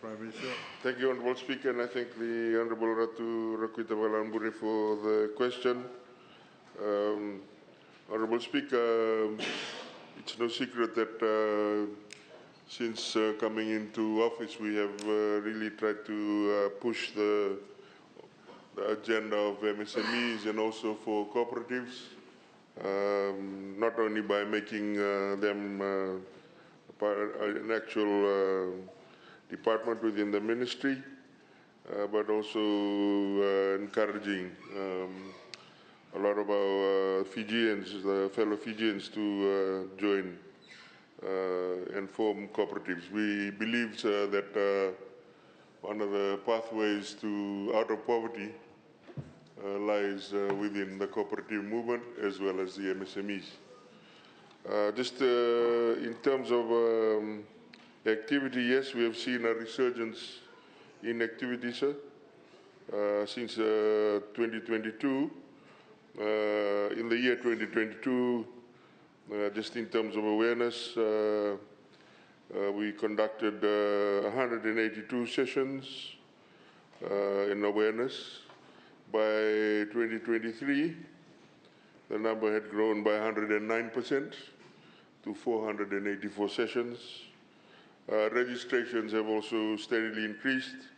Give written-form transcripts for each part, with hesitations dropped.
Prime Minister. Thank you, Honourable Speaker, and I thank the Honourable Ratu Rakuita Walamburi for the question. Honourable Speaker, it's no secret that since coming into office, we have really tried to push the agenda of MSMEs and also for cooperatives, not only by making them an actual department within the ministry, but also encouraging a lot of our Fijians, fellow Fijians, to join and form cooperatives. We believe that one of the pathways to out of poverty lies within the cooperative movement as well as the MSMEs. Just in terms of activity, yes, we have seen a resurgence in activity, sir, since 2022. In the year 2022, just in terms of awareness, we conducted 182 sessions in awareness. By 2023, the number had grown by 109% to 484 sessions. Registrations have also steadily increased.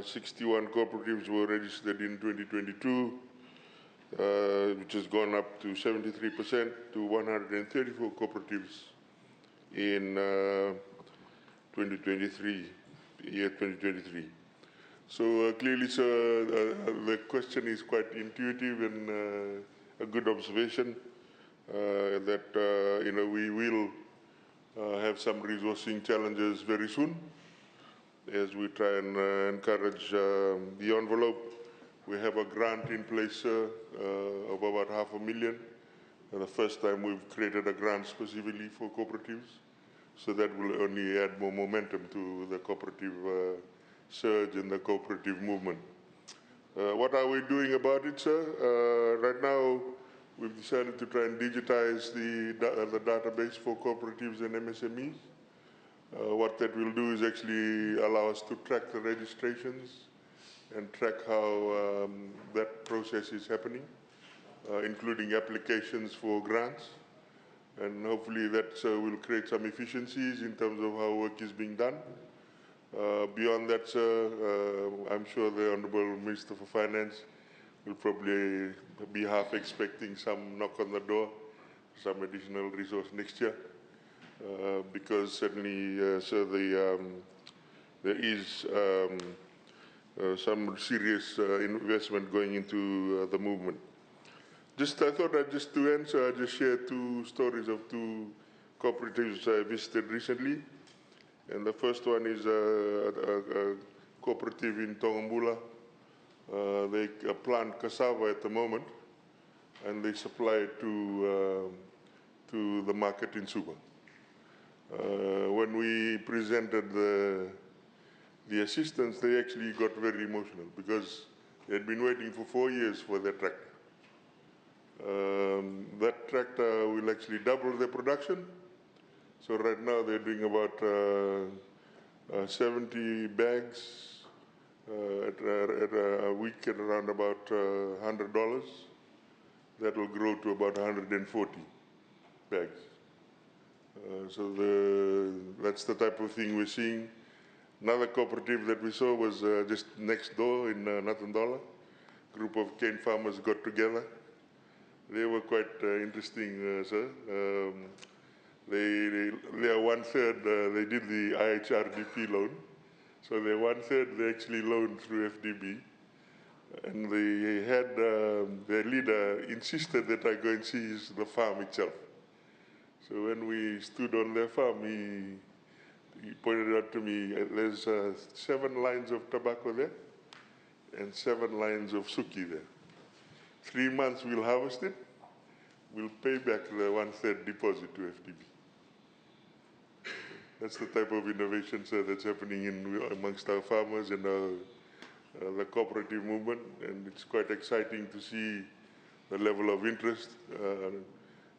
61 cooperatives were registered in 2022, which has gone up to 73% to 134 cooperatives in 2023, year 2023. So clearly, sir, the question is quite intuitive and a good observation that we will have some resourcing challenges very soon as we try and encourage the envelope. We have a grant in place of about $500,000. The first time we've created a grant specifically for cooperatives, so that will only add more momentum to the cooperative surge in the cooperative movement. What are we doing about it, sir? Right now, we've decided to try and digitize the database for cooperatives and MSMEs. What that will do is actually allow us to track the registrations and track how that process is happening, including applications for grants. And hopefully that will create some efficiencies in terms of how work is being done. Beyond that, sir, I'm sure the Honourable Minister for Finance will probably be half expecting some knock on the door, some additional resource next year, because certainly, sir, there is some serious investment going into the movement. I thought I'd just to answer, I just share two stories of two cooperatives I visited recently. And the first one is a cooperative in Tongambula. They plant cassava at the moment, and they supply it to the market in Suba. When we presented the assistance, they actually got very emotional because they had been waiting for 4 years for their tractor. That tractor will actually double their production. So right now they're doing about 70 bags at a week at around about $100. That will grow to about 140 bags. So that's the type of thing we're seeing. Another cooperative that we saw was just next door in Natandola. A group of cane farmers got together. They were quite interesting, sir. They are 1/3, they did the IHRDP loan. So they're 1/3, they actually loaned through FDB. And they had, their leader insisted that I go and see the farm itself. So when we stood on their farm, he pointed out to me, there's 7 lines of tobacco there and 7 lines of suki there. 3 months we'll harvest it, we'll pay back the 1/3 deposit to FDB. That's the type of innovation, sir, that's happening amongst our farmers and the cooperative movement, and it's quite exciting to see the level of interest.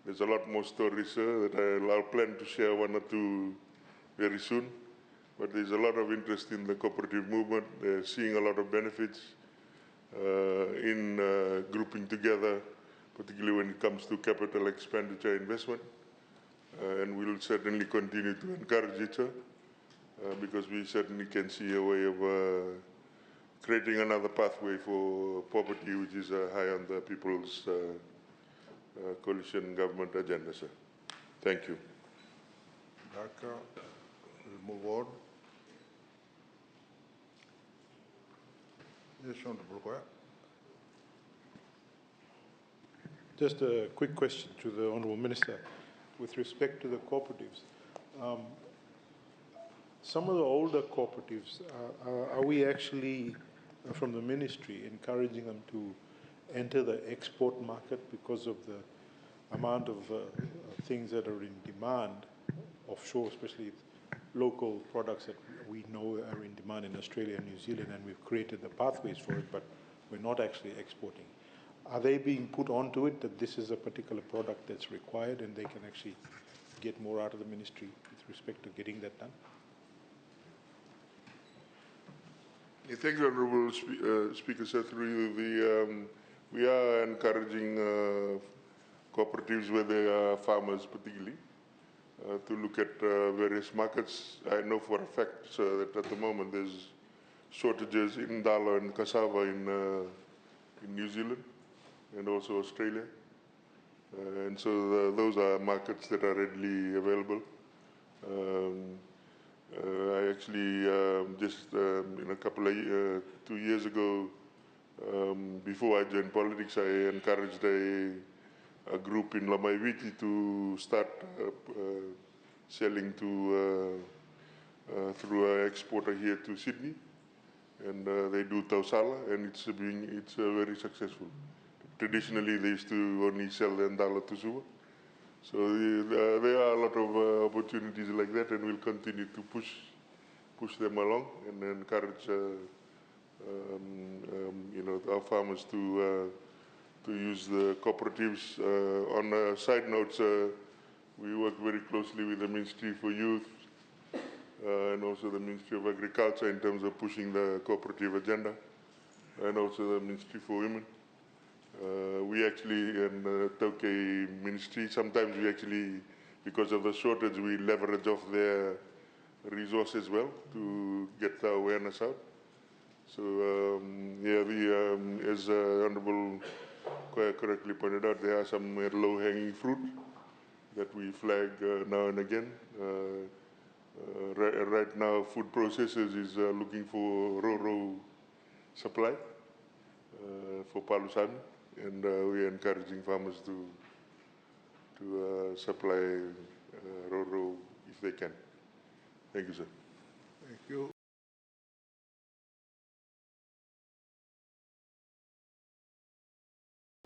There's a lot more stories, sir, that I'll plan to share 1 or 2 very soon. but there's a lot of interest in the cooperative movement. They're seeing a lot of benefits in grouping together, particularly when it comes to capital expenditure investment. And we'll certainly continue to encourage it, because we certainly can see a way of creating another pathway for poverty, which is high on the People's Coalition Government agenda, sir. Thank you. Daka, we'll move on. Yes, Honorable Koya. Just a quick question to the Honourable Minister. With respect to the cooperatives, some of the older cooperatives, are we actually, from the ministry, encouraging them to enter the export market because of the amount of things that are in demand offshore, especially local products that we know are in demand in Australia and New Zealand, and we've created the pathways for it, but we're not actually exporting? Are they being put onto it that this is a particular product that's required and they can actually get more out of the ministry with respect to getting that done? Yeah, thank you, Honourable Speaker, sir. Through you, we are encouraging cooperatives where they are farmers particularly to look at various markets. I know for a fact, sir, that at the moment there's shortages in dalo and cassava in New Zealand and also Australia. And so those are markets that are readily available. I actually just in a couple of 2 years ago, before I joined politics, I encouraged a group in Lamaiviti to start selling to through an exporter here to Sydney, and they do tausala, and it's very successful. Traditionally, they used to only sell the ndala to Suva. So there are a lot of opportunities like that, and we'll continue to push them along and encourage our farmers to use the cooperatives. On a side note, we work very closely with the Ministry for Youth and also the Ministry of Agriculture in terms of pushing the cooperative agenda, and also the Ministry for Women. We actually, in the Tauke Ministry, sometimes we actually, because of the shortage, we leverage off their resources well to get the awareness out. So, as Honourable Koya correctly pointed out, there are some low-hanging fruit that we flag now and again. Right now, food processors is looking for ro-ro supply for Palusami, and we are encouraging farmers to supply ro-ro if they can. Thank you, sir. Thank you.